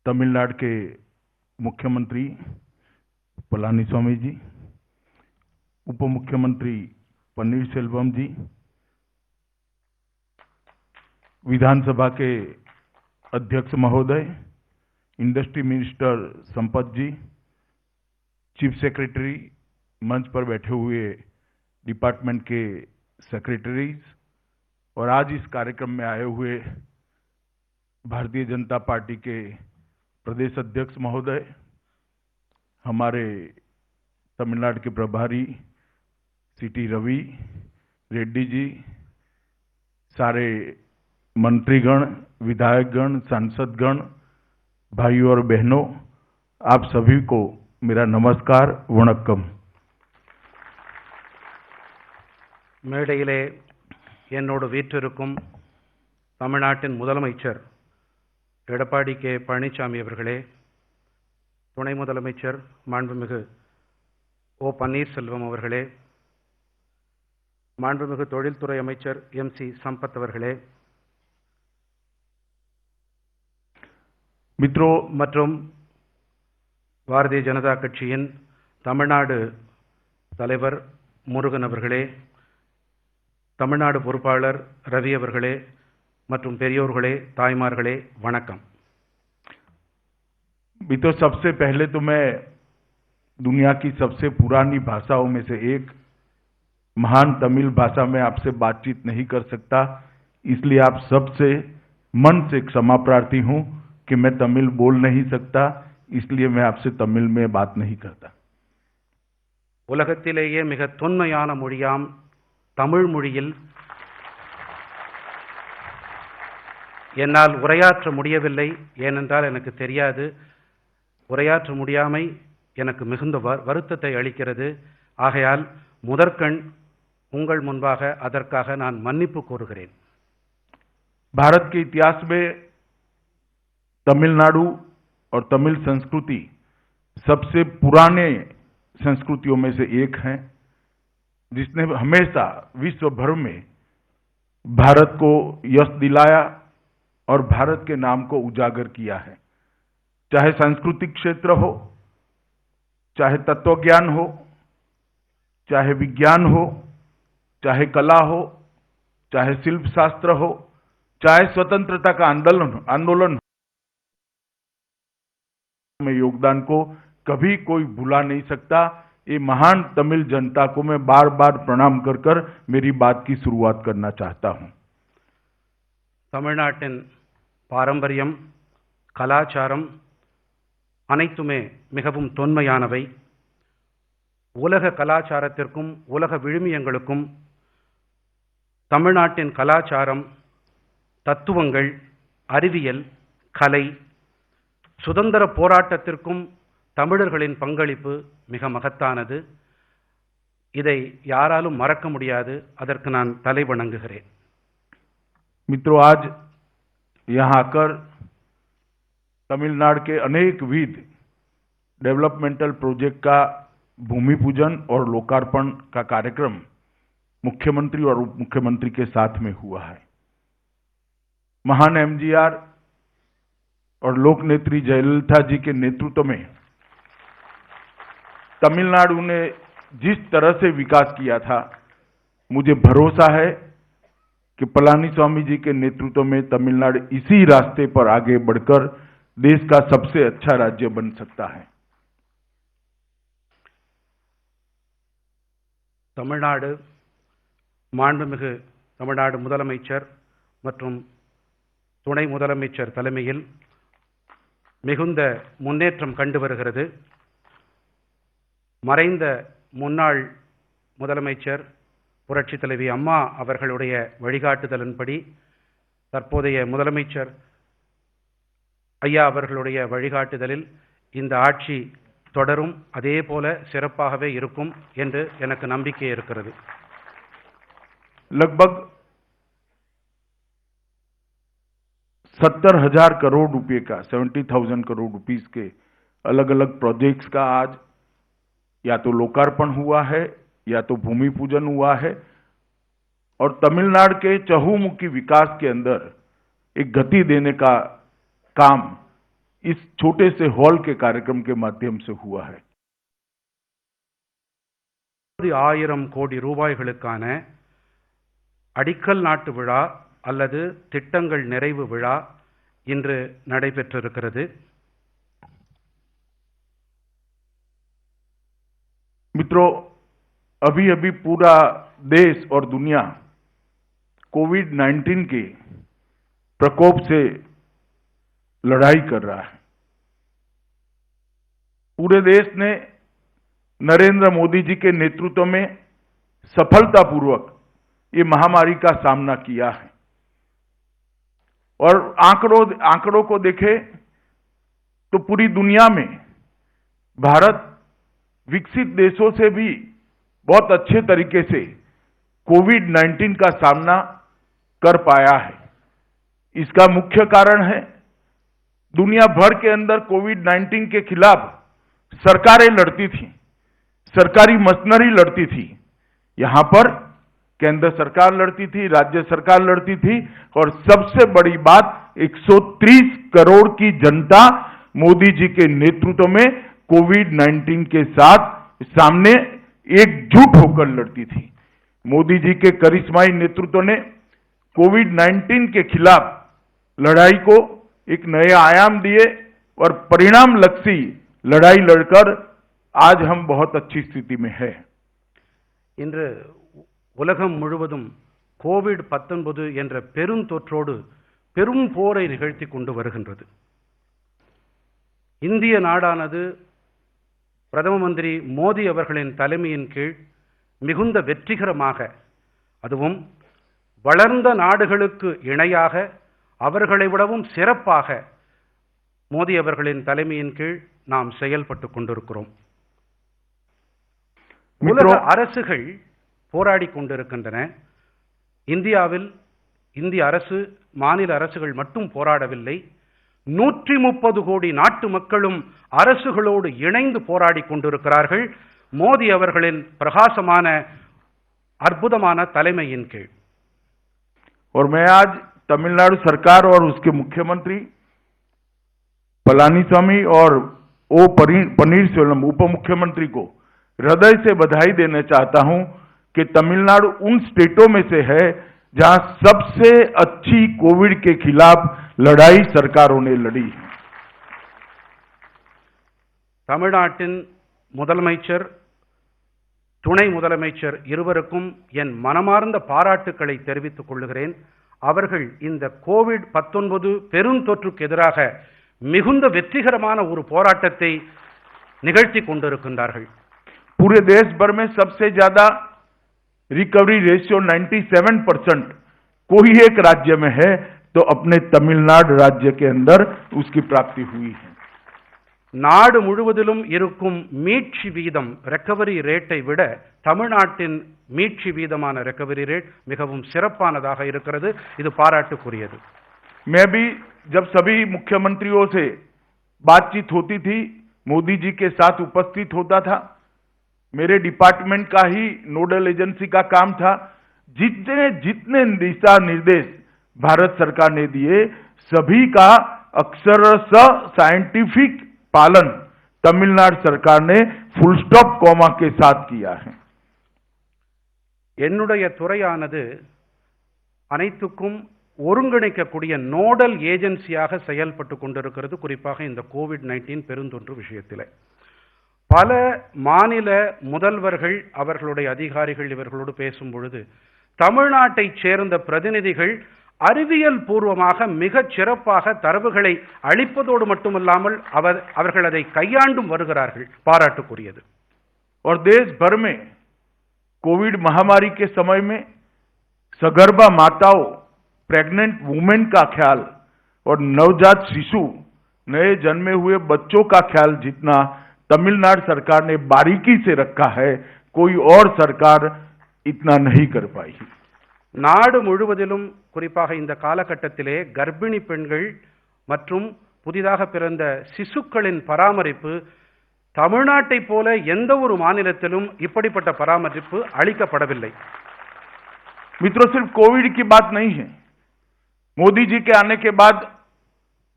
तमिलनाडु के मुख्यमंत्री पलानीस्वामी जी, उप मुख्यमंत्री पन्नीरसेल्वम जी, विधानसभा के अध्यक्ष महोदय, इंडस्ट्री मिनिस्टर संपत जी, चीफ सेक्रेटरी, मंच पर बैठे हुए डिपार्टमेंट के सेक्रेटरीज और आज इस कार्यक्रम में आए हुए भारतीय जनता पार्टी के प्रदेश अध्यक्ष महोदय, हमारे तमिलनाडु के प्रभारी सीटी रवि रेड्डी जी, सारे मंत्रीगण, विधायकगण, सांसदगण, भाइयों और बहनों, आप सभी को मेरा नमस्कार वणक्कम। மேடையிலே என்னோடு வீற்றிருக்கும் தமிழ்நாட்டின் முதலமைச்சர் எடப்பாடி கே பழனிசாமி அவர்களே, துணை முதலமைச்சர் மாண்புமிகு ஓ பன்னீர்செல்வம் அவர்களே, மாண்புமிகு தொழில்துறை அமைச்சர் எம்.சி. சம்பத் அவர்களே, मित्रों மற்றும் பாரதிய ஜனதா கட்சியின் தமிழ்நாடு தலைவர் முருகன் அவர்களே, தமிழ்நாடு பொறுப்பாளர் ரவி அவர்களே மற்றும் பெரியோர்களே, தாய்மார்களே, வணக்கம்। मित्रों, सबसे पहले तो मैं दुनिया की सबसे पुरानी भाषाओं में से एक महान तमिल भाषा में आपसे बातचीत नहीं कर सकता, इसलिए आप सबसे मन से क्षमा प्रार्थी हूं कि मैं तमिल बोल नहीं सकता, इसलिए मैं आपसे तमिल में बात नहीं करता। உலகத்திலேயே மிக தொன்மையான மொழியாம் தமிழ் மொழியில் என்னால் உரையாற்ற முடியவில்லை, ஏனென்றால் எனக்கு தெரியாது। உரையாற்ற முடியாமை எனக்கு மிகுந்த வருத்தத்தை அளிக்கிறது। ஆகையால் முதற்கண் உங்கள் முன்பாக அதற்காக நான் மன்னிப்பு கோருகிறேன்। भारत के इतिहास में तमिलनाडु और तमिल संस्कृति सबसे पुराने संस्कृतियों में से एक है, जिसने हमेशा विश्व भर में भारत को यश दिलाया और भारत के नाम को उजागर किया है। चाहे सांस्कृतिक क्षेत्र हो, चाहे तत्वज्ञान हो, चाहे विज्ञान हो, चाहे कला हो, चाहे शिल्प शास्त्र हो, चाहे स्वतंत्रता का आंदोलन में योगदान को कभी कोई भुला नहीं सकता। ये महान तमिल जनता को मैं बार बार प्रणाम कर कर मेरी बात की शुरुआत करना चाहता हूं। தமிழ்நாட்டின் பாரம்பரியம், கலாச்சாரம் அனைத்துமே மிகவும் தொன்மையானவை। உலக கலாச்சாரத்திற்கும் உலக விழுமியங்களுக்கும் தமிழ்நாட்டின் கலாச்சாரம், தத்துவங்கள், அறிவியல், கலை, சுதந்திர போராட்டத்திற்கும் தமிழர்களின் பங்களிப்பு மிக மகத்தானது। இதை யாராலும் மறக்க முடியாது, அதற்கு நான் தலை வணங்குகிறேன்। मित्रों, आज यहां आकर तमिलनाडु के अनेक विध डेवलपमेंटल प्रोजेक्ट का भूमि पूजन और लोकार्पण का कार्यक्रम मुख्यमंत्री और उप मुख्यमंत्री के साथ में हुआ है। महान एमजीआर और लोक नेत्री जयललिता जी के नेतृत्व में तमिलनाडु ने जिस तरह से विकास किया था, मुझे भरोसा है कि पलानीस्वामी जी के नेतृत्व में तमिलनाडु इसी रास्ते पर आगे बढ़कर देश का सबसे अच्छा राज्य बन सकता है। தமிழ்நாடு மாண்புமிகு தமிழ்நாடு முதலமைச்சர் மற்றும் துணை முதலமைச்சர் தலைமையில் மிகுந்த முன்னேற்றம் கண்டு வருகிறது। மறைந்த முன்னாள் முதலமைச்சர் புரட்சி தலைவி அம்மா அவர்களுடைய வழிகாட்டுதலின்படி தற்போதைய முதலமைச்சர் ஐயா அவர்களுடைய வழிகாட்டுதலில் இந்த ஆட்சி தொடரும், அதே போல சிறப்பாகவே இருக்கும் என்று எனக்கு நம்பிக்கை இருக்கிறது। लगभग 70,000 करोड़ रुपए का 70,000 करोड़ रुपीस के अलग अलग प्रोजेक्ट्स का आज या तो लोकार्पण हुआ है या तो भूमि पूजन हुआ है और तमिलनाडु के चहुमुखी विकास के अंदर एक गति देने का काम इस छोटे से हॉल के कार्यक्रम के माध्यम से हुआ है। 1000 கோடி ரூபாய்களுக்கான அடிக்கல் நாட்டு விழா அல்லது திட்டங்கள் நிறைவு விழா இன்று நடைபெற்றிருக்கிறது. मित्रों, अभी अभी पूरा देश और दुनिया कोविड-19 के प्रकोप से लड़ाई कर रहा है। पूरे देश ने नरेंद्र मोदी जी के नेतृत्व में सफलतापूर्वक ये महामारी का सामना किया है और आंकड़ों को देखें तो पूरी दुनिया में भारत विकसित देशों से भी बहुत अच्छे तरीके से कोविड-19 का सामना कर पाया है। इसका मुख्य कारण है दुनिया भर के अंदर कोविड-19 के खिलाफ सरकारें लड़ती थी, सरकारी मशीनरी लड़ती थी। यहां पर केंद्र सरकार लड़ती थी, राज्य सरकार लड़ती थी और सबसे बड़ी बात 130 करोड़ की जनता मोदी जी के नेतृत्व में कोविड-19 के साथ सामने एकजुट होकर लड़ती थी। मोदी जी के करिश्माई नेतृत्व ने कोविड-19 के खिलाफ लड़ाई को एक नए आयाम दिए और परिणाम लक्षी लड़ाई लड़कर आज हम बहुत अच्छी स्थिति में है। இன்று உலகம் முழுவதும் கோவிட்-19 என்ற பெருந்தொற்றோடு பெரும் போரை நிகழ்த்தி கொண்டு வருகின்றது. இந்திய நாடானது பிரதம மந்திரி மோடி அவர்களின் தலைமையின் கீழ் மிகுந்த வெற்றிகரமாக, அதுவும் வளர்ந்த நாடுகளுக்கு இணையாக அவர்களை விடவும் சிறப்பாக மோடி அவர்களின் தலைமையின் கீழ் நாம் செயல்பட்டு கொண்டிருக்கிறோம். உலக அரசுகள் போராடி கொண்டிருக்கின்றன. இந்தியாவில் இந்திய அரசு, மாநில அரசுகள் மட்டும் போராடவில்லை. 130 கோடி நாட்டு மக்களும் அரசுகளோடு இணைந்து போராடி கொண்டிருக்கிறார்கள் மோடி அவர்களின் பிரகாசமான அற்புதமான தலைமையின் கீழ். और मैं आज तमिलनाडु सरकार और उसके मुख्यमंत्री पलानीस्वामी और ओ पनीरसेल्वम उप मुख्यमंत्री को हृदय से बधाई देना चाहता हूं कि तमिलनाडु उन स्टेटों में से है जहां सबसे अच्छी कोविड के खिलाफ लड़ाई सरकारों ने लड़ी है. தமிழ்நாட்டின் முதலமைச்சர், துணை முதலமைச்சர் இருவருக்கும் என் மனமார்ந்த பாராட்டுக்களை தெரிவித்துக் கொள்கிறேன். அவர்கள் இந்த கோவிட்-19 பெருந்தொற்றுக்கு எதிராக மிகுந்த வெற்றிகரமான ஒரு போராட்டத்தை நிகழ்த்தி கொண்டிருக்கின்றார்கள். पूरे देश भर में सबसे ज्यादा रिकवरी रेशियो 97% कोई एक राज्य में है तो अपने तमिलनाडु राज्य के अंदर उसकी प्राप्ति हुई है. நாடு முழுவதிலும் இருக்கும் மீட்சி வீதம், ரெக்கவரி ரேட்டை விட தமிழ்நாட்டின் மீட்சி வீதமான ரெக்கவரி ரேட் மிகவும் சிறப்பானதாக இருக்கிறது. இது பாராட்டுக்குரியது. मैं भी जब सभी मुख्यमंत्रियों से बातचीत होती थी, मोदी जी के साथ उपस्थित होता था. मेरे डिपार्टमेंट का ही नोडल एजेंसी का काम था. जितने दिशा निर्देश भारत सरकार ने दिए सभी का अक्षरशः साइंटिफिक पालन तमिलनाडु सरकार ने फुल स्टॉप कॉमा के साथ किया है. என்னுடைய துறையானது அனைத்துக்கும் ஒருங்கிணைக்கக்கூடிய நோடல் ஏஜென்சியாக செயல்பட்டு கொண்டிருக்கிறது. குறிப்பாக இந்த கோவிட்-19 பெருந்தொற்று விஷயத்தில் பல மாநில முதல்வர்கள், அவர்களுடைய அதிகாரிகள் இவர்களோடு பேசும் பொழுது தமிழ்நாட்டைச் சேர்ந்த பிரதிநிதிகள் அறிவியல் பூர்வமாக மிகச் சிறப்பாக தரவுகளை அளிப்பதோடு மட்டுமல்லாமல் அவர்கள் அதை கையாண்டும் வருகிறார்கள். பாராட்டுக்குரியது. और देश भर में कोविड महामारी के समय में सगर्भा माताओं, प्रेग्नेंट वुमेन का ख्याल और नवजात शिशु, नए जन्मे हुए बच्चों का ख्याल जितना तमिलनाडु सरकार ने बारीकी से रखा है, कोई और सरकार इतना नहीं कर पाई. நாடு முழுவதிலும் குறிப்பாக இந்த காலகட்டத்திலே கர்ப்பிணி பெண்கள் மற்றும் புதிதாக பிறந்த சிசுக்களின் பராமரிப்பு தமிழ்நாட்டை போல எந்த ஒரு மாநிலத்திலும் இப்படிப்பட்ட பராமரிப்பு அளிக்கப்படவில்லை. मित्रों, सिर्फ कोविड की बात नहीं है. मोदी जी के आने के बाद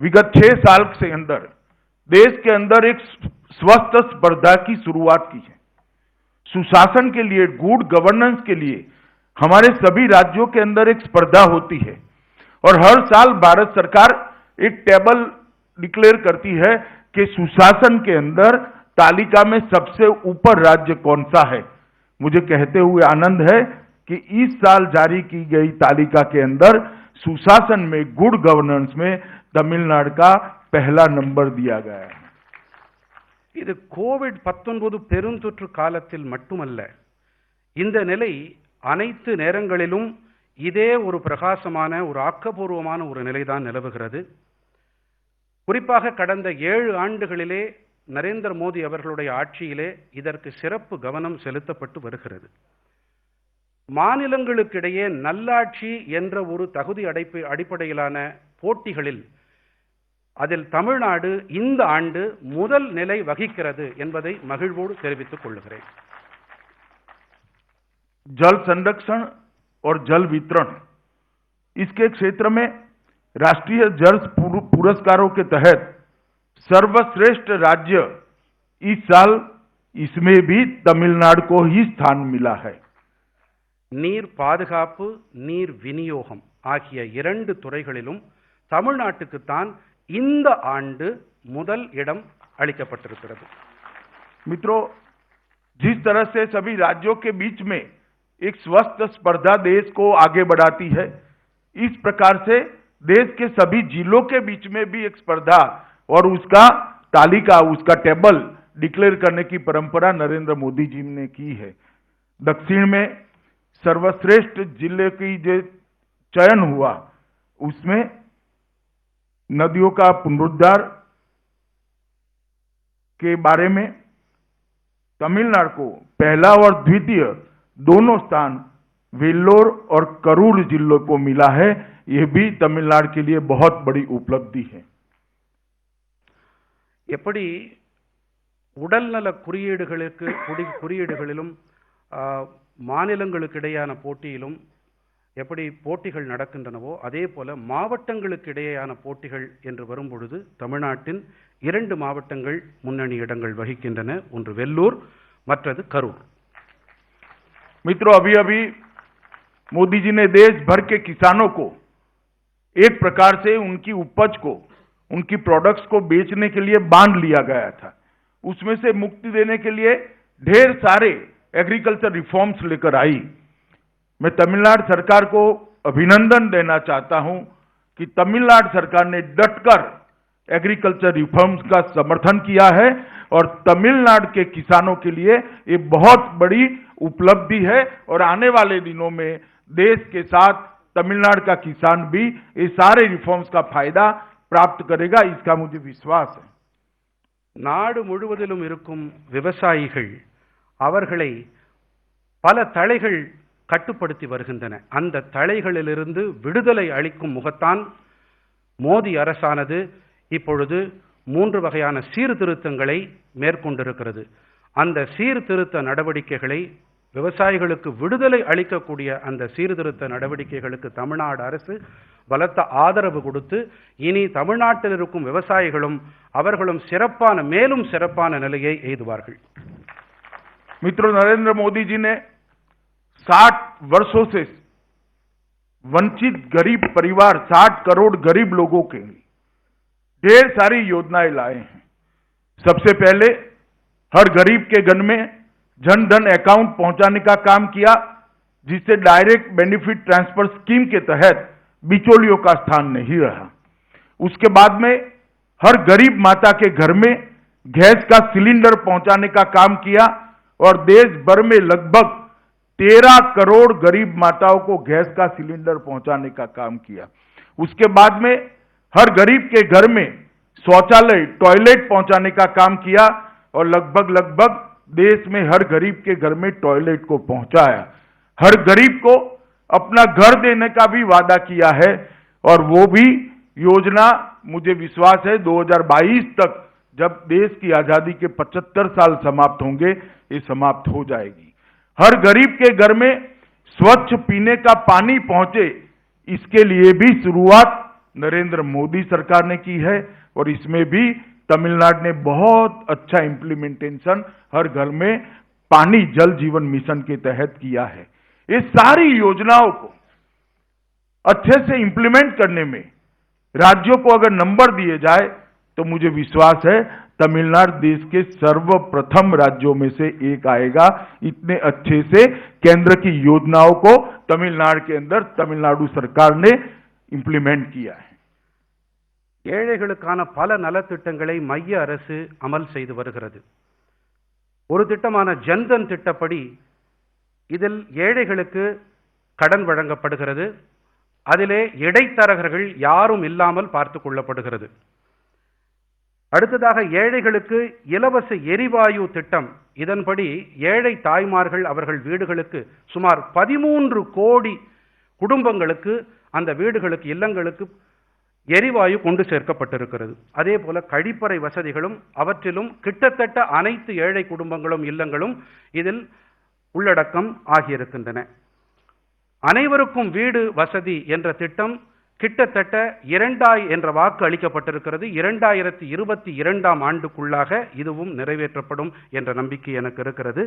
विगत 6 साल से अंदर देश के अंदर एक स्वस्थ स्पर्धा की शुरुआत की है। सुशासन के लिए, गुड गवर्नेंस के लिए हमारे सभी राज्यों के अंदर एक स्पर्धा होती है और हर साल भारत सरकार एक टेबल डिक्लेयर करती है कि सुशासन के अंदर तालिका में सबसे ऊपर राज्य कौन सा है। मुझे कहते हुए आनंद है कि इस साल जारी की गई तालिका के अंदर सुशासन में, गुड गवर्नेंस में तमिलनाडु का पहला नंबर दिया गया है। இது கோவிட்-19 பெருந்தொற்று காலத்தில் மட்டுமல்ல, இந்த நிலை அனைத்து நேரங்களிலும் இதே ஒரு பிரகாசமான, ஒரு ஆக்கப்பூர்வமான ஒரு நிலைதான் நிலவுகிறது. குறிப்பாக கடந்த 7 ஆண்டுகளிலே நரேந்திர மோடி அவர்களுடைய ஆட்சியிலே இதற்கு சிறப்பு கவனம் செலுத்தப்பட்டு வருகிறது. மாநிலங்களுக்கிடையே நல்லாட்சி என்ற ஒரு தகுதி அடிப்படையிலான போட்டிகளில் அதில் தமிழ்நாடு இந்த ஆண்டு முதல் நிலை வகிக்கிறது என்பதை மகிழ்வோடு தெரிவித்துக் கொள்கிறேன். जल संरक्षण और जल वितरण, इसके क्षेत्र में राष्ट्रीय जल पुरस्कारों के तहत सर्वश्रेष्ठ राज्य इस साल इसमें भी तमिलनाडु को ही स्थान मिला है. நீர் பாதுகாப்பு, நீர் விநியோகம் ஆகிய 2 துறைகளிலும் தமிழ்நாட்டுக்குத்தான் இந்த ஆண்டு முதல் இடம் அளிக்கப்பட்டிருக்கிறது. मित्रों, जिस तरह से सभी राज्यों के बीच में एक स्वस्थ स्पर्धा देश को आगे बढ़ाती है, इस प्रकार से देश के सभी जिलों के बीच में भी एक स्पर्धा और उसका तालिका, उसका टेबल डिक्लेयर करने की परंपरा नरेंद्र मोदी जी ने की है. दक्षिण में सर्वश्रेष्ठ जिले की जो चयन हुआ, उसमें नदियों का पुनरुद्धार के बारे में तमिलनाडु को पहला और द्वितीय दोनों स्थान वेल्लोर और करूर जिलों को मिला है. यह भी तमिलनाडु के लिए बहुत बड़ी उपलब्धि है. எப்படி உடல்நல குறியீடுகளிலும் மாநிலங்களுக்கு இடையான போட்டியிலும் எப்படி போட்டிகள் நடக்கின்றனவோ, அதே போல மாவட்டங்களுக்கு இடையேயான போட்டிகள் என்று வரும்பொழுது தமிழ்நாட்டின் 2 மாவட்டங்கள் முன்னணி இடங்கள் வகிக்கின்றன. ஒன்று வெல்லூர், மற்றது கரூர். मित्रों, अभी अभी मोदी जी ने देश भर के किसानों को एक प्रकार से उनकी उपज को, उनकी प्रोडक्ट्स को बेचने के लिए बांध लिया गया था. उसमें से मुक्ति देने के लिए ढेर सारे एग्रीकल्चर रिफॉर्म्स लेकर आई. मैं तमिलनाडु सरकार को अभिनंदन देना चाहता हूं कि तमिलनाडु सरकार ने डटकर एग्रीकल्चर रिफॉर्म्स का समर्थन किया है और तमिलनाडु के किसानों के लिए ये बहुत बड़ी उपलब्धि है और आने वाले दिनों में देश के साथ तमिलनाडु का किसान भी ये सारे रिफॉर्म्स का फायदा प्राप्त करेगा, इसका मुझे विश्वास है. நாடு முழுவதிலும் இருக்கும் விவசாயிகள் அவர்களை பல தளைகள் கட்டுப்படுத்தி வருகின்றன. அந்த தளைகளிலிருந்து விடுதலை அளிக்கும் முகத்தான் மோடி அரசானது இப்பொழுது 3 வகையான சீர்திருத்தங்களை மேற்கொண்டிருக்கிறது. அந்த சீர்திருத்த நடவடிக்கைகளை, விவசாயிகளுக்கு விடுதலை அளிக்கக்கூடிய அந்த சீர்திருத்த நடவடிக்கைகளுக்கு தமிழ்நாடு அரசு பலத்த ஆதரவு கொடுத்து, இனி தமிழ்நாட்டில் இருக்கும் விவசாயிகளும் அவர்களும் மேலும் சிறப்பான நிலையை எய்துவார்கள். मित्रों, नरेंद्र मोदी जी ने 60 वर्षों से वंचित गरीब परिवार, 60 करोड़ गरीब लोगों के लिए ढेर सारी योजनाएं लाए हैं. सबसे पहले हर गरीब के घर में जन धन अकाउंट पहुंचाने का काम किया, जिससे डायरेक्ट बेनिफिट ट्रांसफर स्कीम के तहत बिचौलियों का स्थान नहीं रहा. उसके बाद में हर गरीब माता के घर में गैस का सिलेंडर पहुंचाने का काम किया और देश भर में लगभग 13 करोड़ गरीब माताओं को गैस का सिलेंडर पहुंचाने का काम किया. उसके बाद में हर गरीब के घर में शौचालय, टॉयलेट पहुंचाने का काम किया और लगभग देश में हर गरीब के घर में टॉयलेट को पहुंचाया. हर गरीब को अपना घर देने का भी वादा किया है और वो भी योजना मुझे विश्वास है 2022 तक, जब देश की आजादी के 75 साल समाप्त होंगे, ये समाप्त हो जाएगी. हर गरीब के घर में स्वच्छ पीने का पानी पहुंचे, इसके लिए भी शुरुआत नरेंद्र मोदी सरकार ने की है और इसमें भी तमिलनाडु ने बहुत अच्छा इम्प्लीमेंटेशन हर घर में पानी जल जीवन मिशन के तहत किया है। ये सारी योजनाओं को अच्छे से इंप्लीमेंट करने में राज्यों को अगर नंबर दिए जाए तो मुझे विश्वास है तमिलनाडु देश के सर्वप्रथम राज्यों में से एक आएगा। इतने अच्छे से केंद्र की योजनाओं को तमिलनाडु के अंदर तमिलनाडु सरकार ने इंप्लीमेंट किया है। ஏழைகளுக்கான பல நலத்திட்டங்களை மைய அரசு அமல் செய்து வருகிறது. ஒரு திட்டமான ஜன்தன் திட்டப்படி இதில் ஏழைகளுக்கு கடன் வழங்கப்படுகிறது. அதிலே இடைத்தரகர்கள் யாரும் இல்லாமல் பார்த்துக் கொள்ளப்படுகிறது. அடுத்ததாக ஏழைகளுக்கு இலவச எரிவாயு திட்டம். இதன்படி ஏழை தாய்மார்கள் அவர்கள் வீடுகளுக்கு சுமார் 13 கோடி குடும்பங்களுக்கு அந்த வீடுகளுக்கு இல்லங்களுக்கு எரிவாயு கொண்டு சேர்க்கப்பட்டிருக்கிறது. அதே போல கழிப்பறை வசதிகளும் அவற்றிலும் கிட்டத்தட்ட அனைத்து ஏழை குடும்பங்களும் இல்லங்களும் இதில் உள்ளடக்கம் ஆகியிருக்கின்றன. அனைவருக்கும் வீடு வசதி என்ற திட்டம் கிட்டத்தட்ட 2000 என்ற வாக்கு அளிக்கப்பட்டிருக்கிறது. 2022ஆம் ஆண்டுக்குள்ளாக இதுவும் நிறைவேற்றப்படும் என்ற நம்பிக்கை எனக்கு இருக்கிறது.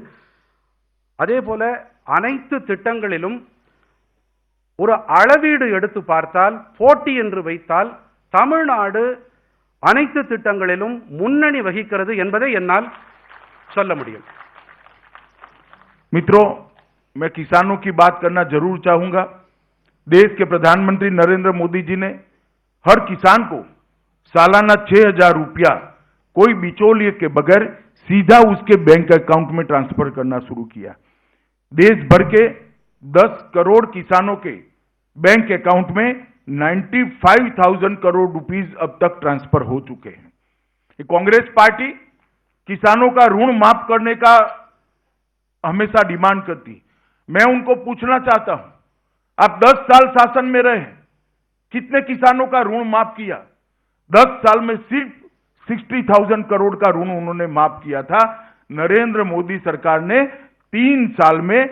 அதே போல அனைத்து திட்டங்களிலும் ஒரு அளவீடு எடுத்து பார்த்தால், போட்டி என்று வைத்தால் தமிழ்நாடு அனைத்து திட்டங்களிலும் முன்னணி வகிக்கிறது என்பதை என்னால் சொல்ல முடியும். मित्रों, मैं किसानों की बात करना जरूर चाहूंगा। देश के प्रधानमंत्री नरेंद्र मोदी जी ने हर किसान को सालाना 6,000 रुपया कोई बिचौलिए के बगैर सीधा उसके बैंक अकाउंट में ट्रांसफर करना शुरू किया। देश भर के 10 करोड़ किसानों के बैंक अकाउंट में 95,000 करोड़ रुपीस अब तक ट्रांसफर हो चुके हैं। कांग्रेस पार्टी किसानों का ऋण माफ करने का हमेशा डिमांड करती। मैं उनको पूछना चाहता हूं, आप 10 साल शासन में रहे, कितने किसानों का ऋण माफ किया? 10 साल में सिर्फ 60,000 करोड़ का ऋण उन्होंने माफ किया था। नरेंद्र मोदी सरकार ने 3 साल में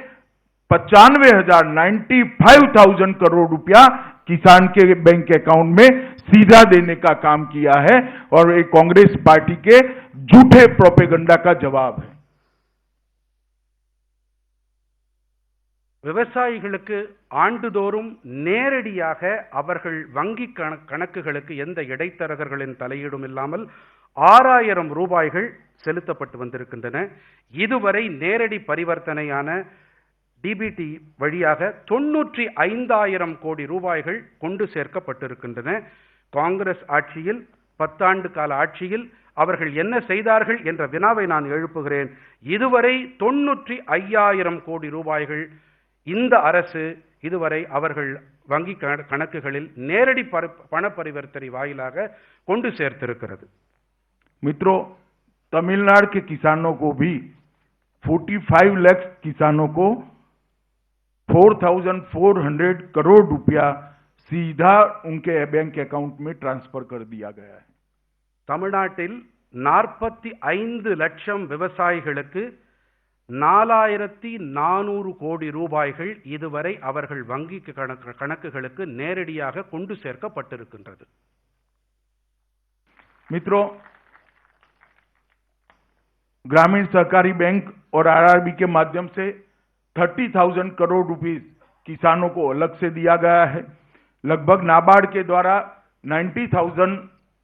95,000 करोड़ रुपया किसान के बैंक अकाउंट में सीधा देने का काम किया है और ये कांग्रेस पार्टी के झूठे प्रोपेगेंडा का जवाब है। விவசாயிகளுக்கு ஆண்டுதோறும் நேரடியாக அவர்கள் வங்கி கணக்குகளுக்கு எந்த இடைத்தரகர்களின் தலையீடும் இல்லாமல் 6,000 ரூபாய்கள் செலுத்தப்பட்டு வந்திருக்கின்றன. இதுவரை நேரடி பரிவர்த்தனையான டிபிடி வழியாக 95,000 கோடி ரூபாய்கள் கொண்டு சேர்க்கப்பட்டிருக்கின்றன. காங்கிரஸ் ஆட்சியில் 10 ஆண்டு கால ஆட்சியில் அவர்கள் என்ன செய்தார்கள் என்ற வினாவை நான் எழுப்புகிறேன். இதுவரை 95,000 கோடி ரூபாய்கள் இந்த அரசு இதுவரை அவர்கள் வங்கி கணக்குகளில் நேரடி பண பரிவர்த்தனை வாயிலாக கொண்டு சேர்த்திருக்கிறது. मित्रों, तमिलनाडु के किसानों को भी 45 लाख किसानों को 4,400 करोड़ रुपया सीधा उनके बैंक अकाउंट में ट्रांसफर कर दिया गया है. தமிழ்நாட்டில் 45 லட்சம் விவசாயிகளுக்கு 4,400 கோடி ரூபாய்கள் இதுவரை அவர்கள் வங்கி கணக்குகளுக்கு நேரடியாக கொண்டு சேர்க்கப்பட்டிருக்கின்றது. मित्रों, ग्रामीण सहकारी बैंक और आरआरबी के माध्यम से 30,000 करोड़ रुपीस किसानों को अलग से दिया गया है. लगभग नाबार्ड के द्वारा 90,000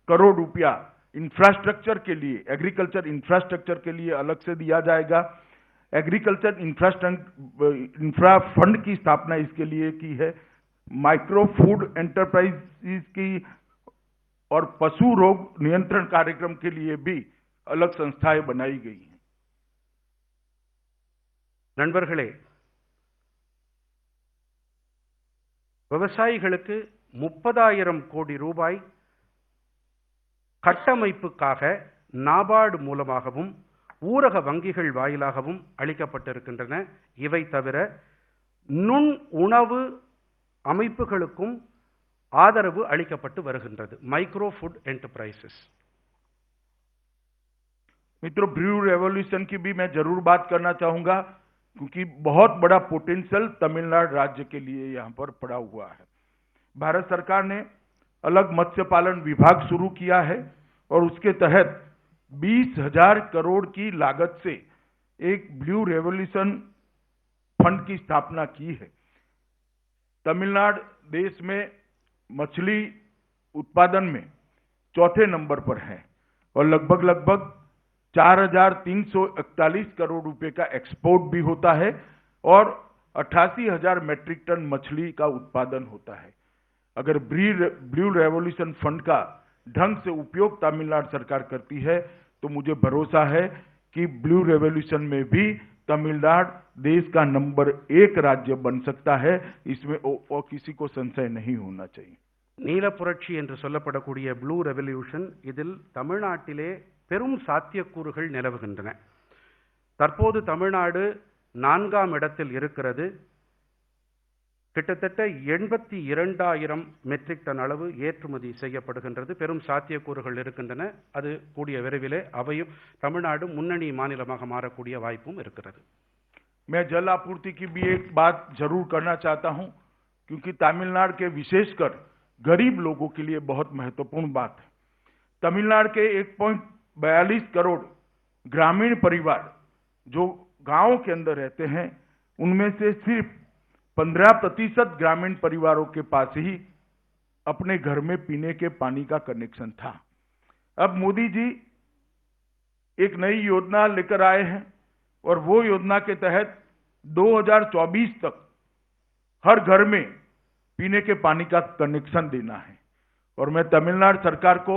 करोड़ रुपया इंफ्रास्ट्रक्चर के लिए, एग्रीकल्चर इंफ्रास्ट्रक्चर के लिए अलग से दिया जाएगा. एग्रीकल्चर इंफ्रा फंड की स्थापना इसके लिए की है. माइक्रो फूड एंटरप्राइजेस की और पशु रोग नियंत्रण कार्यक्रम के लिए भी अलग संस्थाएं बनाई गई हैं. நண்பர்களே, விவசாயிகளுக்கு 30,000 கோடி ரூபாய் கட்டமைப்புக்காக நாபார்டு மூலமாகவும் ஊரக வங்கிகள் வாயிலாகவும் அளிக்கப்பட்டிருக்கின்றன. இவை தவிர நுண் உணவு அமைப்புகளுக்கும் ஆதரவு அளிக்கப்பட்டு வருகின்றது. Micro food enterprises. मित्रों, ब्रू रेवोल्यूशन की भी मैं जरूर बात करना चाहूंगा क्योंकि बहुत बड़ा पोटेंशियल तमिलनाडु राज्य के लिए यहां पर पड़ा हुआ है. भारत सरकार ने अलग मत्स्य पालन विभाग शुरू किया है और उसके तहत 20,000 करोड़ की लागत से एक ब्लू रेवोल्यूशन फंड की स्थापना की है। तमिलनाडु देश में मछली उत्पादन में चौथे नंबर पर है और लगभग 4,341 करोड़ रुपए का एक्सपोर्ट भी होता है और 88,000 मैट्रिक टन मछली का उत्पादन होता है। अगर ब्लू रेवोल्यूशन फंड का ढंग से उपयोग तमिलनाडु सरकार करती है तो मुझे भरोसा है कि ब्लू रेवोल्यूशन में भी तमिलनाडु देश का नंबर 1 राज्य बन सकता है। इसमें और किसी को संशय नहीं होना चाहिए। நீல புரட்சி என்று சொல்லப்படக்கூடிய ப்ளூ ரெவல்யூஷன் இதில் தமிழ்நாட்டிலே பெரும் சாத்தியக்கூறுகள் நிலவுகின்றன. தற்போது தமிழ்நாடு 4ஆம் இடத்தில் இருக்கிறது. கிட்டத்தட்ட 82,000 மெட்ரிக் டன் அளவு ஏற்றுமதி செய்யப்படுகின்றது. பெரும் சாத்தியக்கூறுகள் இருக்கின்றன. அது கூடிய விரைவிலே அவையும் தமிழ்நாடு முன்னணி மாநிலமாக மாறக்கூடிய வாய்ப்பும் இருக்கிறது. मैं जल आपूर्ति की भी एक बात जरूर करना चाहता हूं, क्योंकि तमिलनाडु के विशेषकर गरीब लोगों के लिए बहुत महत्वपूर्ण बात है। तमिलनाडु के 1.42 करोड़ ग्रामीण परिवार जो गांवों के अंदर रहते हैं, उनमें से सिर्फ 15% ग्रामीण परिवारों के पास ही अपने घर में पीने के पानी का कनेक्शन था। अब मोदी जी एक नई योजना लेकर आए हैं और वो योजना के तहत 2024 तक हर घर में पीने के पानी का कनेक्शन देना है। और मैं तमिलनाडु सरकार को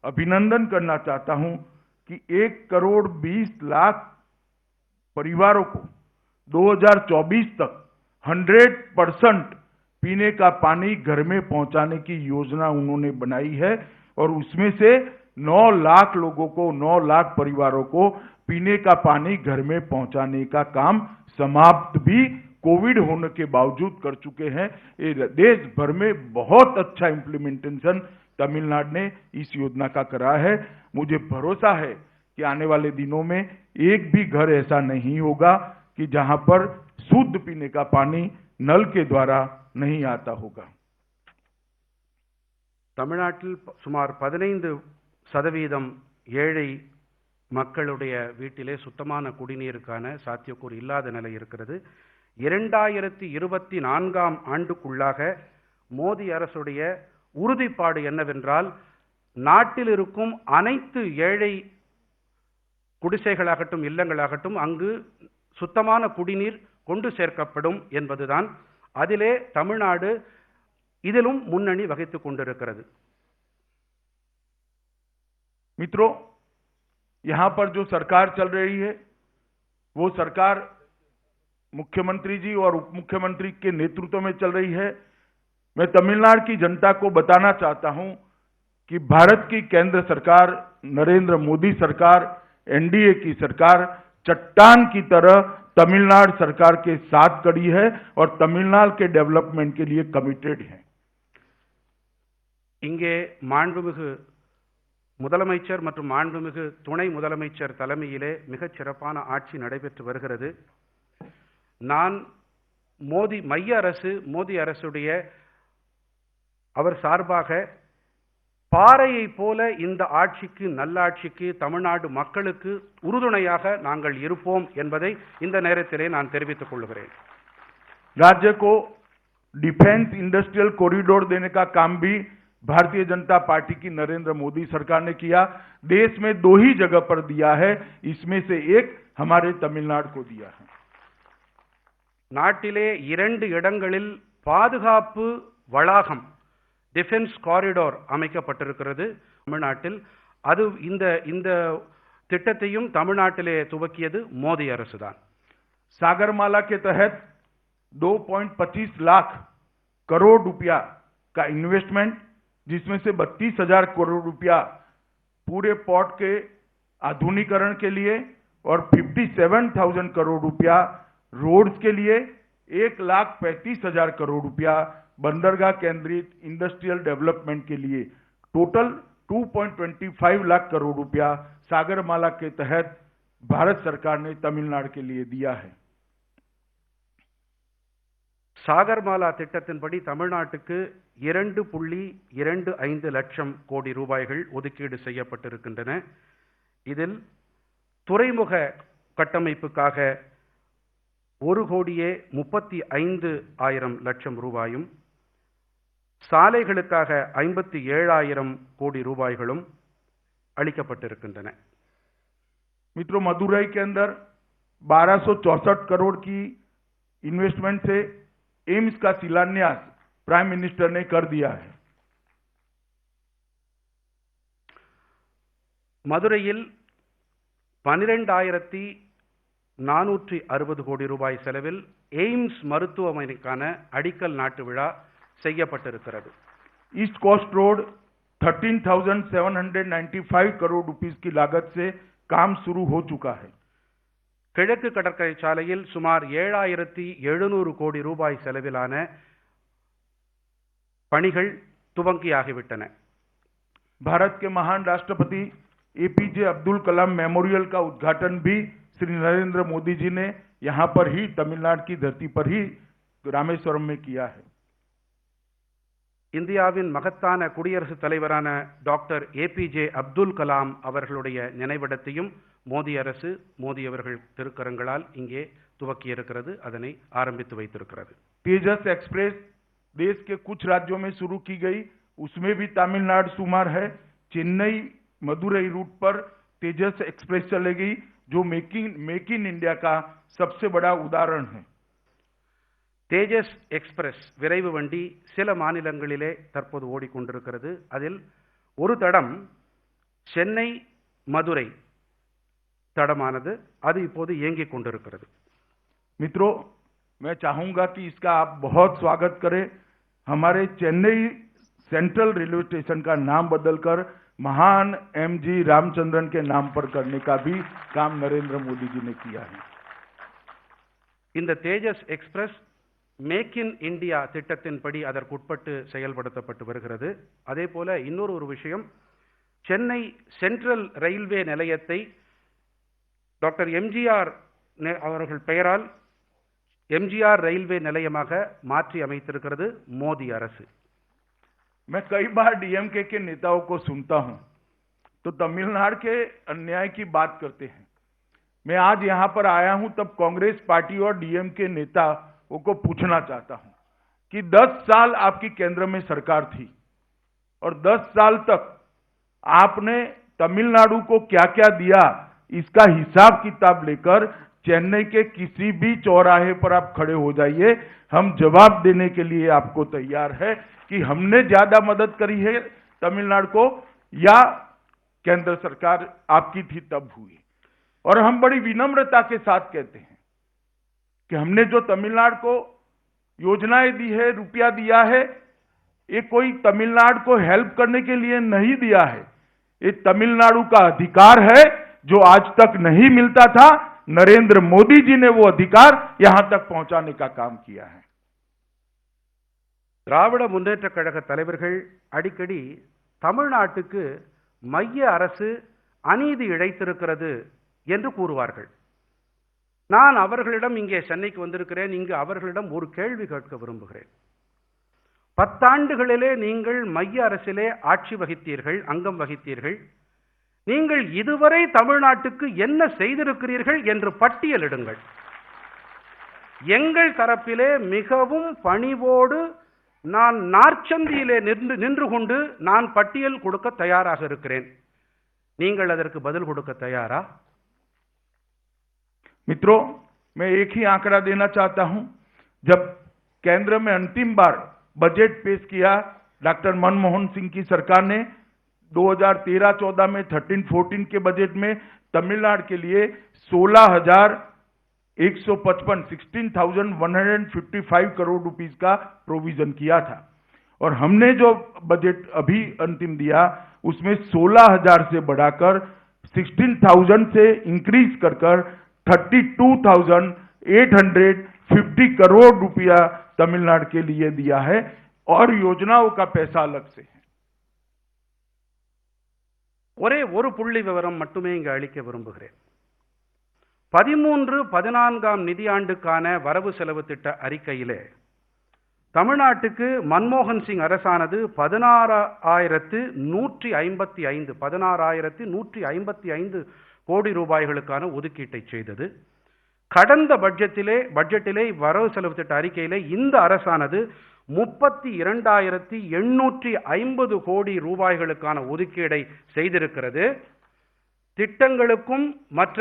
अभिनंदन करना चाहता हूं कि 1,20,00,000 परिवारों को 2024 तक 100% पीने का पानी घर में पहुंचाने की योजना उन्होंने बनाई है और उसमें से 9 लाख लोगों को, 9 लाख परिवारों को पीने का पानी घर में पहुंचाने का काम समाप्त भी कोविड होने के बावजूद कर चुके हैं। ये देश भर में बहुत अच्छा इंप्लीमेंटेशन तमिलनाडु ने इस योजना का करा है। मुझे भरोसा है कि आने वाले दिनों में एक भी घर ऐसा नहीं होगा कि जहां पर शुद्ध पीने का पानी नल के द्वारा नहीं आता होगा। தமிழ்நாட்டில் சுமார் 15% ஏழை மக்களுடைய வீட்டிலே சுத்தமான குடிநீருக்கான சாத்தியக்கூறு இல்லாத நிலை இருக்கிறது. 2024ஆம் ஆண்டுக்குள்ளாக மோடி அரசுடைய உறுதிப்பாடு என்னவென்றால், நாட்டில் இருக்கும் அனைத்து ஏழை குடிசைகளாகட்டும் இல்லங்களாகட்டும் அங்கு சுத்தமான குடிநீர் கொண்டு சேர்க்கப்படும் என்பதுதான். அதிலே தமிழ்நாடு இதிலும் முன்னணி வகித்துக் கொண்டிருக்கிறது. मित्रों, यहां पर जो सरकार चल रही है वो सरकार मुख्यमंत्री जी और उप मुख्यमंत्री के नेतृत्व में चल रही है। मैं तमिलनाडु की जनता को बताना चाहता हूं कि भारत की केंद्र सरकार, नरेंद्र मोदी सरकार, एनडीए की सरकार चट्टान की तरह तमिलनाडु सरकार के साथ खड़ी है और तमिलनाडु के डेवलपमेंट के लिए कमिटेड है। இங்கே மாண்புமிகு முதலமைச்சர் மற்றும் மாண்புமிகு துணை முதலமைச்சர் தலைமையிலே மிகச் சிறப்பான ஆட்சி நடைபெற்று வருகிறது. நான் மோடி அரசுடைய அவர் சார்பாக பாறையை போல இந்த ஆட்சிக்கு, நல்லாட்சிக்கு, தமிழ்நாடு மக்களுக்கு உறுதுணையாக நாங்கள் இருப்போம் என்பதை இந்த நேரத்திலே நான் தெரிவித்துக் கொள்கிறேன். राज्य को डिफेंस इंडस्ट्रियल कॉरिडोर देने का काम भी भारतीय जनता पार्टी की नरेंद्र मोदी सरकार ने किया। देश में 2 ही जगह पर दिया है, इसमें से एक हमारे तमिलनाडु को दिया है। நாட்டிலே 2 இடங்களில் பாதுகாப்பு வளாகம், டிஃபென்ஸ் காரிடோர் அமைக்கப்பட்டிருக்கிறது தமிழ்நாட்டில். அது இந்த திட்டத்தையும் தமிழ்நாட்டிலே துவக்கியது மோடி அரசுதான். सागरमाला के तहत 2.25 लाख करोड़ रुपया का इन्वेस्टमेंट, जिसमें से 32,000 करोड़ रुपया पूरे पोर्ट के आधुनिकीकरण के लिए और 57,000 करोड़ रुपया रोड्स के लिए, 1,35,000 करोड़ रुपया बंदरगाह केंद्रित इंडस्ट्रियल डेवलपमेंट के लिए, टोटल 2.25 लाख करोड़ रुपया सागरमाला के तहत भारत सरकार ने तमिलनाडु के लिए दिया है। சாகர்மாலா திட்டத்தின்படி தமிழ்நாட்டுக்கு 2.25 லட்சம் கோடி ரூபாய்கள் ஒதுக்கீடு செய்யப்பட்டிருக்கின்றன. இதில் துறைமுக கட்டமைப்புக்காக 1,35,00,000 லட்சம் ரூபாயும், சாலைகளுக்காக 57,000 கோடி ரூபாய்களும் அளிக்கப்பட்டிருக்கின்றன. मित्रों, मदुरई के अंदर 1264 करोड़ की इन्वेस्टमेंट से एम्स का शिलान्यास प्राइम मिनिस्टर ने कर दिया है. மதுரையில் 12,460 கோடி ரூபாய் செலவில் எய்ம்ஸ் மருத்துவமனைக்கான அடிக்கல் நாட்டு விழா செய்யப்பட்டிருக்கிறது. East coast road 13,795 crore rupees की लागत से काम शुरू हो चुका है. கிழக்கு கடற்கரை சாலையில் சுமார் 7,700 கோடி ரூபாய் செலவிலான பணிகள் துவங்கியாகிவிட்டன. भारत के महान राष्ट्रपति एपीजे अब्दुल कलाम मेमोरियल का उद्घाटन भी श्री नरेंद्र मोदी जी ने यहां पर ही तमिलनाडु की धरती पर ही रामेश्वरम में किया है. இந்தியாவின் மகத்தான குடியரசுத் தலைவரான டாக்டர் ஏபிஜே அப்துல் கலாம் அவர்களுடைய நினைவிடத்தையும் மோடி அரசு, மோடி அவர்கள் திருக்கரங்களால் இங்கே துவக்கியிருக்கிறது, அதனை ஆரம்பித்து வைத்திருக்கிறது. तेजस एक्सप्रेस देश के कुछ राज्यों में शुरू की गई, उसमें भी तमिलनाडु शुमार है. चेन्नई मदुरई रूट पर तेजस एक्सप्रेस चलेगी, जो मेक इन इंडिया का सबसे बड़ा उदाहरण है. தேஜஸ் எக்ஸ்பிரஸ் விரைவு வண்டி சில மாநிலங்களிலே தற்போது ஓடிக்கொண்டிருக்கிறது. அதில் ஒரு தடம் சென்னை மதுரை தடமானது, அது இப்போது இயங்கிக் கொண்டிருக்கிறது. मित्रों, मैं चाहूंगा कि इसका आप बहुत स्वागत करें. हमारे चेन्नई सेंट्रल रेलवे स्टेशन का नाम बदलकर महान एमजी रामचंद्रन के नाम पर करने का भी काम नरेंद्र मोदी जी ने किया है. இந்த தேஜஸ் எக்ஸ்பிரஸ் மேக் இன் இந்தியா திட்டத்தின்படி அதற்குட்பட்டு செயல்படுத்தப்பட்டு வருகிறது. அதே போல இன்னொரு விஷயம், சென்னை சென்ட்ரல் ரயில்வே நிலையத்தை டாக்டர் எம்ஜிஆர் அவர்கள் பெயரால் எம்ஜிஆர் ரயில்வே நிலையமாக மாற்றி அமைத்திருக்கிறது மோடி அரசு. मैं कई बार डीएमके के नेताओं को सुनता हूं तो तमिलनाडु के अन्याय की बात करते हैं. मैं आज यहां पर आया हूं तब कांग्रेस पार्टी और डीएमके नेताओं को पूछना चाहता हूं कि 10 साल आपकी केंद्र में सरकार थी और 10 साल तक आपने तमिलनाडु को क्या क्या दिया, इसका हिसाब किताब लेकर चेन्नई के किसी भी चौराहे पर आप खड़े हो जाइए, हम जवाब देने के लिए आपको तैयार है कि हमने ज्यादा मदद करी है तमिलनाडु को या केंद्र सरकार आपकी थी तब हुई. और हम बड़ी विनम्रता के साथ कहते हैं कि हमने जो तमिलनाडु को योजनाएं दी है, रुपया दिया है, ये कोई तमिलनाडु को हेल्प करने के लिए नहीं दिया है. ये तमिलनाडु का अधिकार है जो आज तक नहीं मिलता था. नरेंद्र मोदी जी ने वो अधिकार यहां तक पहुंचाने का काम किया है. திராவிட முன்னேற்ற கழக தலைவர்கள் அடிக்கடி தமிழ்நாட்டுக்கு மைய அரசு அநீதி இழைத்திருக்கிறது என்று கூறுவார்கள். நான் அவர்களிடம் இங்கே சென்னைக்கு வந்திருக்கிறேன், இங்கு அவர்களிடம் ஒரு கேள்வி கேட்க விரும்புகிறேன். 10 ஆண்டுகளிலே நீங்கள் மைய அரசிலே ஆட்சி வகித்தீர்கள், அங்கம் வகித்தீர்கள். நீங்கள் இதுவரை தமிழ்நாட்டுக்கு என்ன செய்திருக்கிறீர்கள் என்று பட்டியலிடுங்கள். எங்கள் தரப்பிலே மிகவும் பணிவோடு நான் நாற்சந்தியிலே நின்று கொண்டு நான் பட்டியல் கொடுக்க தயாராக இருக்கிறேன். நீங்கள் அதற்கு பதில் கொடுக்க தயாரா? मित्रों, मैं एक ही आंकड़ा देना चाहता हूं. जब केंद्र में अंतिम बार बजट पेश किया डॉक्टर मनमोहन सिंह की सरकार ने 2013-14 में 13-14 के बजट में तमिलनाडु के लिए 16,155 करोड़ रुपीस का प्रोविजन किया था. और हमने जो बजट अभी अंतिम दिया उसमें 16,000 से बढ़ाकर 16,000 से इंक्रीज कर 32,850 करोड़ रुपया तमिलनाडु के लिए दिया है और योजनाओं का पैसा अलग से है. ஒரே ஒரு புள்ளி விவரம் மட்டுமே இங்கு அளிக்க விரும்புகிறேன். 13-14 நிதியாண்டுக்கான வரவு செலவு திட்ட அறிக்கையிலே தமிழ்நாட்டுக்கு மன்மோகன் சிங் அரசானது 16,155 கோடி ரூபாய்களுக்கான ஒதுக்கீட்டை செய்தது. கடந்த பட்ஜெட்டிலே வரவு செலவு திட்ட அறிக்கையிலே இந்த அரசானது 32,850 கோடி ரூபாய்களுக்கான ஒதுக்கீடை செய்திருக்கிறது. திட்டங்களுக்கும் மற்ற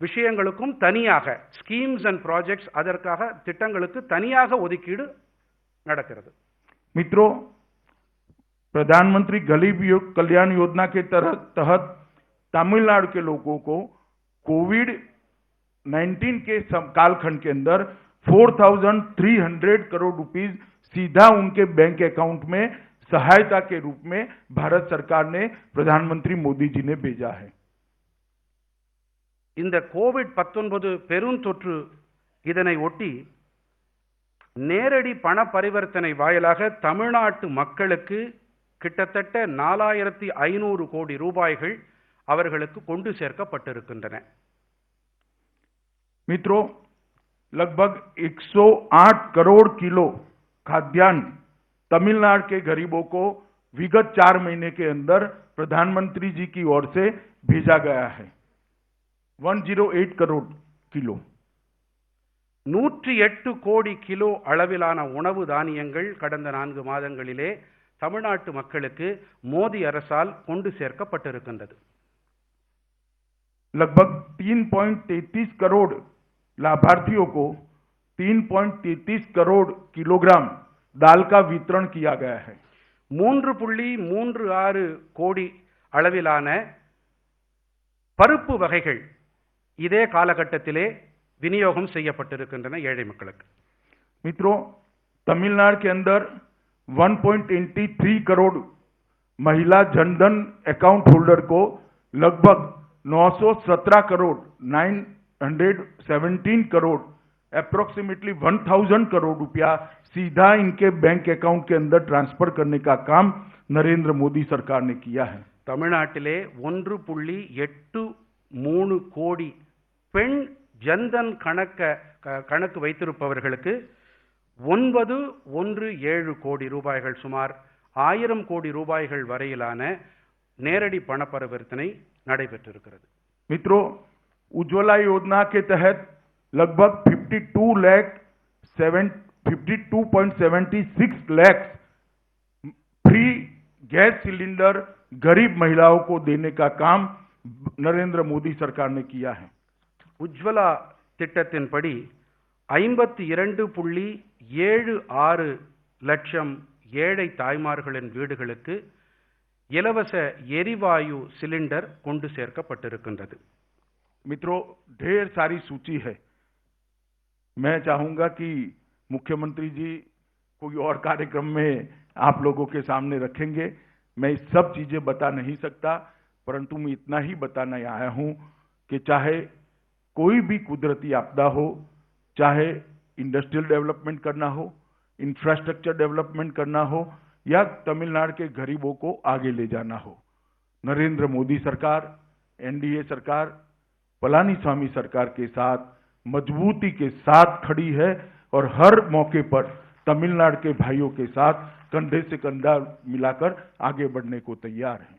விஷயங்களுக்கும் தனியாக ஸ்கீம்ஸ் அண்ட் ப்ராஜெக்ட்ஸ், அதற்காக திட்டங்களுக்கு தனியாக ஒதுக்கீடு நடக்கிறது. मित्रों, प्रधानमंत्री गरीब कल्याण योजना के तहत तमिलनाडु के लोगों को कोविड-19 के कालखंड के अंदर 4,300 करोड़ रुपीस सीधा उनके बैंक अकाउंट में सहायता के रूप में भारत सरकार ने प्रधानमंत्री मोदी जी ने भेजा है. இந்த கோவிட்-19 பெருந்தொற்று இதனை ஒட்டி நேரடி பண பரிவர்த்தனை வாயிலாக தமிழ்நாட்டு மக்களுக்கு கிட்டத்தட்ட 4,500 கோடி ரூபாய்கள் அவர்களுக்கு கொண்டு சேர்க்கப்பட்டிருக்கின்றன. मित्रों, लगभग 108 करोड़ किलो खाद्यान्न तमिलनाडु के गरीबों को विगत 4 महीने के अंदर प्रधानमंत्री जी की ओर से भेजा गया है. 108 करोड़ किलो. 108 கோடி கிலோ அளவிலான உணவு தானியங்கள் கடந்த 4 மாதங்களிலே தமிழ்நாட்டு மக்களுக்கு மோடி அரசால் கொண்டு சேர்க்கப்பட்டிருக்கின்றது. लगभग 3.33 करोड़ लाभार्थियों को 3.33 करोड़ किलोग्राम दाल का वितरण किया गया है. 3.36 கோடி அளவிலான பருப்பு வகைகள் இதே காலகட்டத்திலே விநியோகம் செய்யப்பட்டிருக்கின்றன ஏழை மக்களுக்கு. मित्रों, तमिलनाडु के अंदर 1.83 करोड़ महिला जनधन अकाउंट होल्डर को लगभग 917 करोड़ 917 करोड़ अप्रोक्सीमेटली 1,000 करोड़ रुपया सीधा इनके बैंक अकाउंट के अंदर ट्रांसफर करने का काम नरेंद्र मोदी सरकार ने किया है. தமிழ்நாட்டிலே 1.83 கோடி பெண் ஜன்தன் கணக்கு வைத்திருப்பவர்களுக்கு 917 கோடி ரூபாய்கள், சுமார் 1000 கோடி ரூபாய்கள் வரையிலான நேரடி பண பரிவர்த்தனை நடைபெற்றிருக்கிறது. मित्रों, उज्ज्वला योजना के तहत लगभग 52.76 लाख फ्री गैस सिलेंडर गरीब महिलाओं को देने का काम नरेंद्र मोदी सरकार ने किया है. உஜ்வலா திட்டத்தின்படி 52.76 லட்சம் ஏழை தாய்மார்களின் வீடுகளுக்கு இலவச எரிவாயு சிலிண்டர் கொண்டு சேர்க்கப்பட்டிருக்கின்றது. मित्रों, ढेर सारी सूची है. मैं चाहूंगा कि मुख्यमंत्री जी कोई और कार्यक्रम में आप लोगों के सामने रखेंगे. मैं सब चीजें बता नहीं सकता, परंतु मैं इतना ही बताना आया हूं कि चाहे कोई भी कुदरती आपदा हो, चाहे इंडस्ट्रियल डेवलपमेंट करना हो, इंफ्रास्ट्रक्चर डेवलपमेंट करना हो, या तमिलनाडु के गरीबों को आगे ले जाना हो, नरेंद्र मोदी सरकार, एनडीए सरकार, पलानीस्वामी सरकार के साथ मजबूती के साथ खड़ी है और हर मौके पर तमिलनाडु के भाइयों के साथ कंधे से कंधा मिलाकर आगे बढ़ने को तैयार है.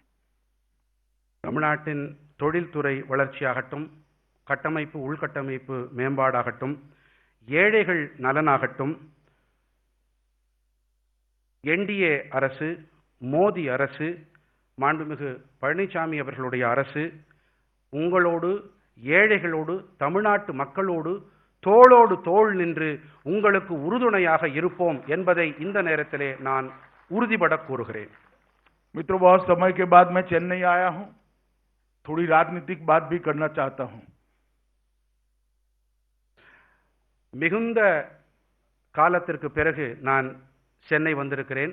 தமிழ்நாட்டின் தொழில்துறை வளர்ச்சியாகட்டும், கட்டமைப்பு உள்கட்டமைப்பு மேம்பாடாகட்டும், ஏழைகள் நலனாகட்டும், என்டிஏ அரசு, மோடி அரசு, மாண்புமிகு பழனிசாமி அவர்களுடைய அரசு உங்களோடு, ஏழைகளோடு, தமிழ்நாட்டு மக்களோடு தோளோடு தோள் நின்று உங்களுக்கு உறுதுணையாக இருப்போம் என்பதை இந்த நேரத்திலே நான் உறுதிபட கூறுகிறேன். मित्रों, बहुत समय के बाद मैं चेन्नई आया हूं. थोड़ी राजनीतिक बात भी करना चाहता हूं. மிகுந்த காலத்திற்கு பிறகு நான் சென்னை வந்திருக்கிறேன்.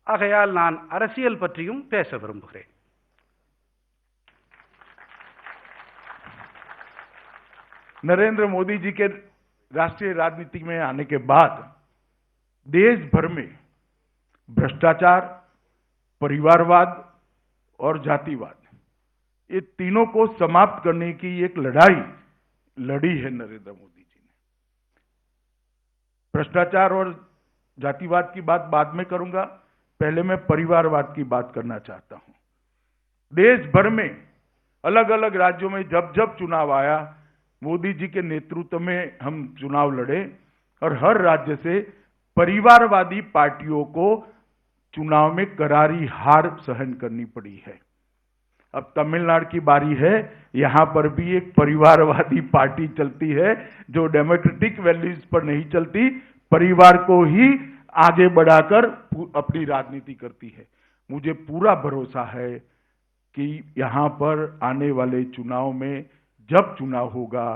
ஆகையால் நான் அரசியல் பற்றியும் பேச விரும்புகிறேன். नरेंद्र मोदी जी के राष्ट्रीय राजनीति में आने के बाद देश भर में भ्रष्टाचार, परिवारवाद और जातिवाद, ये तीनों को समाप्त करने की एक लड़ाई लड़ी है नरेंद्र मोदी जी ने. भ्रष्टाचार और जातिवाद की बात बाद में करूंगा, पहले मैं परिवारवाद की बात करना चाहता हूं। देश भर में अलग अलग राज्यों में जब जब चुनाव आया, मोदी जी के नेतृत्व में हम चुनाव लड़े और हर राज्य से परिवारवादी पार्टियों को चुनाव में करारी हार सहन करनी पड़ी है। अब तमिलनाडु की बारी है, यहां पर भी एक परिवारवादी पार्टी चलती है जो डेमोक्रेटिक वैल्यूज पर नहीं चलती, परिवार को ही आगे बढ़ाकर अपनी राजनीति करती है। मुझे पूरा भरोसा है कि यहां पर आने वाले चुनाव में जब चुनाव होगा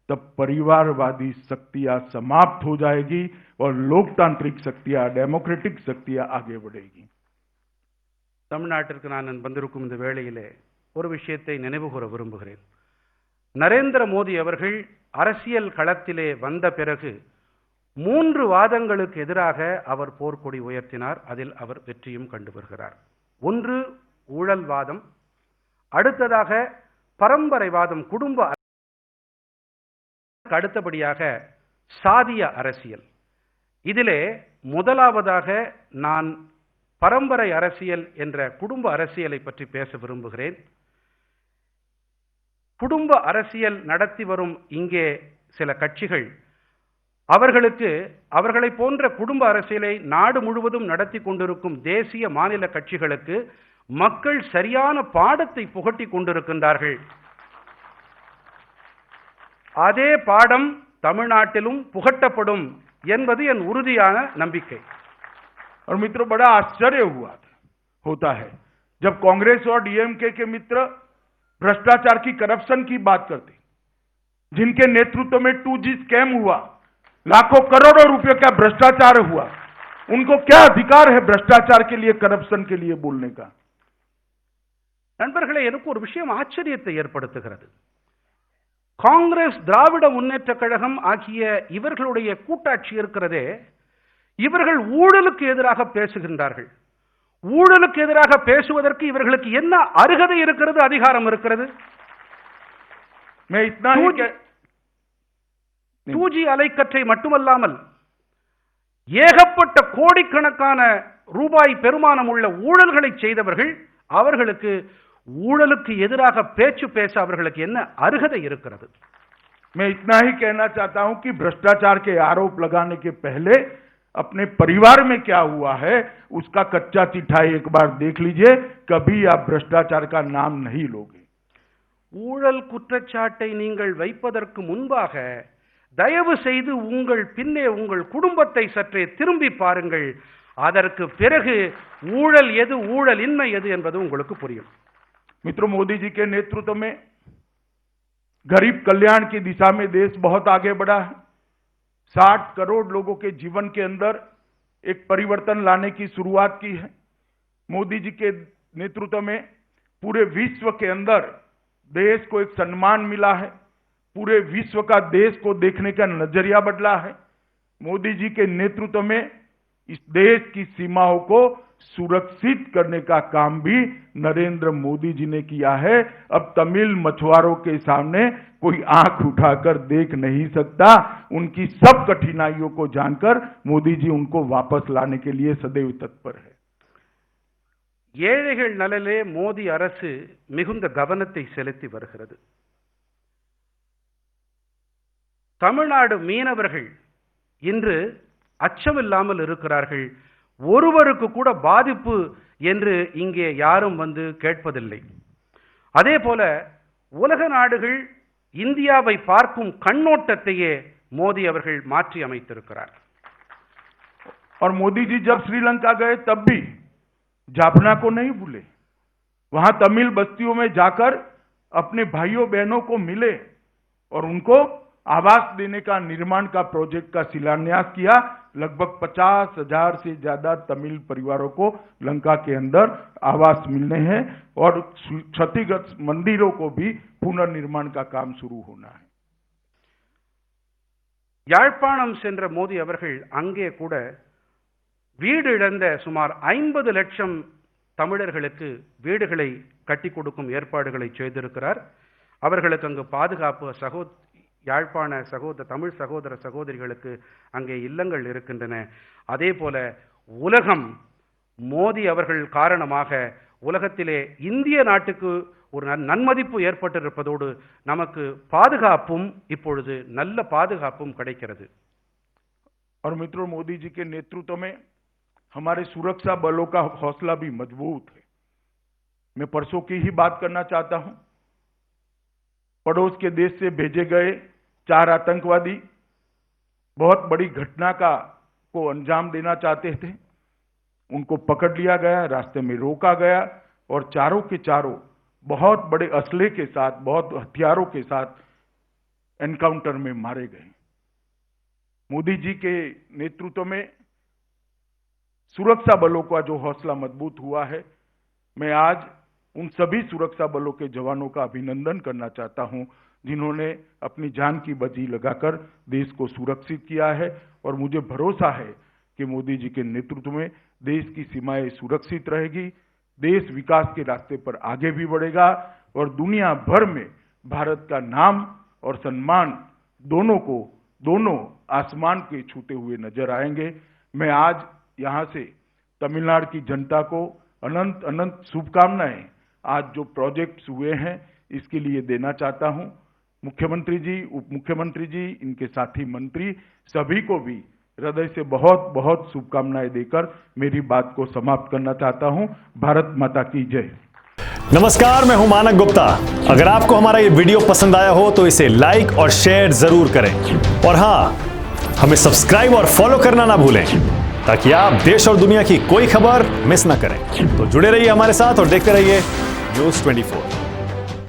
तब परिवारवादी शक्तियां समाप्त हो जाएगी और लोकतांत्रिक शक्तियां, डेमोक्रेटिक शक्तियां आगे बढ़ेगी। தமிழ்நாட்டிற்கு நான் வந்திருக்கும் இந்த வேளையிலே ஒரு விஷயத்தை நினைவுகூர விரும்புகிறேன். நரேந்திர மோடி அவர்கள் அரசியல் களத்திலே வந்த பிறகு 3 வாதங்களுக்கு எதிராக அவர் போர்க்கொடி உயர்த்தினார். அதில் அவர் வெற்றியும் கண்டு வருகிறார். ஒன்று ஊழல்வாதம், அடுத்ததாக பரம்பரைவாதம், குடும்ப அடுத்தபடியாக சாதிய அரசியல். இதிலே முதலாவதாக நான் பரம்பரை அரசியல் என்ற குடும்ப அரசியலை பற்றி பேச விரும்புகிறேன். குடும்ப அரசியல் நடத்தி வரும் இங்கே சில கட்சிகள் அவர்களை போன்ற குடும்ப அரசியலை நாடு முழுவதும் நடத்தி கொண்டிருக்கும் தேசிய மாநில கட்சிகளுக்கு மக்கள் சரியான பாடத்தை புகட்டி கொண்டிருக்கின்றார்கள். அதே பாடம் தமிழ்நாட்டிலும் புகட்டப்படும் என்பது என் உறுதியான நம்பிக்கை. और मित्रों, बड़ा आश्चर्य होता है जब कांग्रेस और डीएमके के मित्र भ्रष्टाचार की, करप्शन की बात करते, जिनके नेतृत्व में 2G स्कैम हुआ, लाखों करोड़ों रुपए का भ्रष्टाचार हुआ, उनको क्या अधिकार है भ्रष्टाचार के लिए, करप्शन के लिए बोलने का? நண்பர்களே, எனக்கு ஒரு விஷயம் ஆச்சரியத்தை ஏற்படுத்துகிறது. காங்கிரஸ், திராவிட முன்னேற்ற கழகம் ஆகிய இவர்களுடைய கூட்டாட்சி இருக்கிறதே, இவர்கள் ஊழலுக்கு எதிராக பேசுகின்றார்கள். ஊழலுக்கு எதிராக பேசுவதற்கு இவர்களுக்கு என்ன அருகதை இருக்கிறது, அதிகாரம் இருக்கிறது? 2G அலைக்கற்றை மட்டுமல்லாமல் ஏகப்பட்ட கோடிக்கணக்கான ரூபாய் பெருமானம் உள்ள ஊழல்களை செய்தவர்கள், அவர்களுக்கு ஊழலுக்கு எதிராக பேச்சு பேச அவர்களுக்கு என்ன அருகதை இருக்கிறது? मैं इतना ही कहना चाहता हूं कि भ्रष्टाचार के आरोप लगाने के पहले अपने परिवार में क्या हुआ है उसका कच्चा चिट्ठा एक बार देख लीजिए, कभी आप भ्रष्टाचार का नाम नहीं लोगे. ஊழல் குற்றச்சாட்டை நீங்கள் வைப்பதற்கு முன்பாக தயவு செய்து உங்கள் பின்னே உங்கள் குடும்பத்தை சற்றே திரும்பி பாருங்கள். அதற்கு பிறகு ஊழல் எது, ஊழல் இன்மை எது என்பது உங்களுக்கு புரியும். मित्रों, मोदी जी के नेतृत्व में गरीब कल्याण की दिशा में देश बहुत आगे बढ़ा है. 60 करोड़ लोगों के जीवन के अंदर एक परिवर्तन लाने की शुरुआत की है. मोदी जी के नेतृत्व में पूरे विश्व के अंदर देश को एक सम्मान मिला है. पूरे विश्व का देश को देखने का नजरिया बदला है. मोदी जी के नेतृत्व में इस देश की सीमाओं को सुरक्षित करने का काम भी नरेंद्र मोदी जी ने किया है. अब तमिल मछुआरों के सामने कोई आंख उठाकर देख नहीं सकता. उनकी सब कठिनाइयों को जानकर मोदी जी उनको वापस लाने के लिए सदैव तत्पर है. ஏழைகள் நலனிலே மோடி அரசு மிகுந்த கவனத்தை செலுத்தி வருகிறது. தமிழ்நாடு மீனவர்கள் இன்று அச்சமில்லாமல் இருக்கிறார்கள். ஒருவருக்கு கூட பாதிப்பு என்று இங்கே யாரும் வந்து கேட்பதில்லை. அதே போல உலக நாடுகள் இந்தியாவை பார்க்கும் கண்ணோட்டத்தையே மோடி அவர்கள் மாற்றி அமைத்திருக்கிறார். और मोदी जी जब श्रीलंका गए तब भी जाफना को नहीं भूले. वहां तमिल बस्तियों में जाकर अपने भाइयों बहनों को मिले और उनको आवास देने का, निर्माण का प्रोजेक्ट का शिलान्यास किया. लगभग 50,000 से ज्यादा तमिल परिवारों को लंका के अंदर आवास मिलने हैं और क्षतिग्रस्त मंदिरों को भी पुनर्निर्माण का काम शुरू होना है. யாழ்ப்பாணம் சென்ற மோடி அவர்கள் அங்கே கூட வீடு இழந்த சுமார் 50 லட்சம் தமிழர்களுக்கு வீடுகளை கட்டி கொடுக்கும் ஏற்பாடுகளை செய்திருக்கிறார். அவர்களுக்கு அங்கு பாதுகாப்பு யாழ்ப்பாண தமிழ் சகோதர சகோதரிகளுக்கு அங்கே இல்லங்கள் இருக்கின்றன. அதே போல உலகம் மோடி அவர்கள் காரணமாக உலகத்திலே இந்திய நாட்டுக்கு ஒரு நன்மதிப்பு ஏற்பட்டிருப்பதோடு நமக்கு பாதுகாப்பும் இப்பொழுது நல்ல பாதுகாப்பும் கிடைக்கிறது. और मित्रों, मोदी जी के नेतृत्व में हमारे सुरक्षा बलों का हौसला भी मजबूत है. मैं परसों की ही बात करना चाहता हूं. पड़ोस के देश से भेजे गए 4 आतंकवादी बहुत बड़ी घटना को अंजाम देना चाहते थे. उनको पकड़ लिया गया, रास्ते में रोका गया और चारों के चारों बहुत बड़े असले के साथ, बहुत हथियारों के साथ एनकाउंटर में मारे गए. मोदी जी के नेतृत्व में सुरक्षा बलों का जो हौसला मजबूत हुआ है, मैं आज उन सभी सुरक्षा बलों के जवानों का अभिनंदन करना चाहता हूं जिन्होंने अपनी जान की बाजी लगाकर देश को सुरक्षित किया है. और मुझे भरोसा है कि मोदी जी के नेतृत्व में देश की सीमाएं सुरक्षित रहेगी, देश विकास के रास्ते पर आगे भी बढ़ेगा और दुनिया भर में भारत का नाम और सम्मान दोनों आसमान के छूते हुए नजर आएंगे. मैं आज यहां से तमिलनाडु की जनता को अनंत अनंत शुभकामनाएं आज जो प्रोजेक्ट्स हुए हैं इसके लिए देना चाहता हूं. मुख्यमंत्री जी, उप मुख्यमंत्री जी, इनके साथी मंत्री सभी को भी हृदय से बहुत बहुत शुभकामनाएं देकर मेरी बात को समाप्त करना चाहता हूं. भारत माता की जय. नमस्कार, मैं हूं मानक गुप्ता. अगर आपको हमारा ये वीडियो पसंद आया हो तो इसे लाइक और शेयर जरूर करें और हां, हमें सब्सक्राइब और फॉलो करना ना भूलें ताकि आप देश और दुनिया की कोई खबर मिस ना करें. तो जुड़े रहिए हमारे साथ और देखते रहिए News 24.